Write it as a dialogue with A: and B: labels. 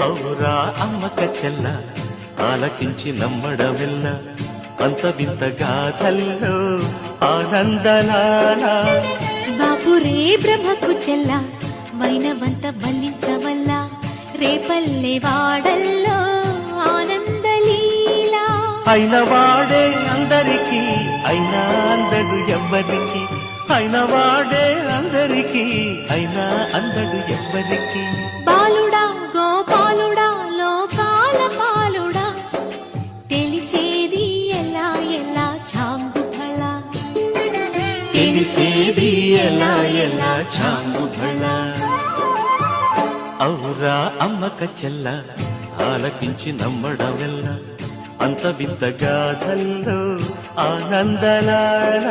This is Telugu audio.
A: ఔరా అమ్మక చెల్ల ఆలకించి నమ్మడమెల్ల అంత వింత గాథల్లో ఆనందలాల
B: బాపురే బ్రహ్మకు చెల్ల వైనవంత బల్లించవల్ల రేపల్లె వాడల్లో ఆనందలీలా
A: అయిన వాడే అందరికీ అయినా అందడు ఎవ్వరికి అయిన వాడే అందరికీ అయినా అందడు ఎవ్వరికి
B: బాలుడా గోపాలుడా లోకాల పాలుడా తెలిసేది ఎలా ఎలా చాంబుఫళ
A: తెలిసేది ఎలా ఎలా చాంగుబళ ఔరా అమ్మక చెల్ల ఆలకించి నమ్మడమెల్ల అంత వింత గాథల్లో ఆనందలాల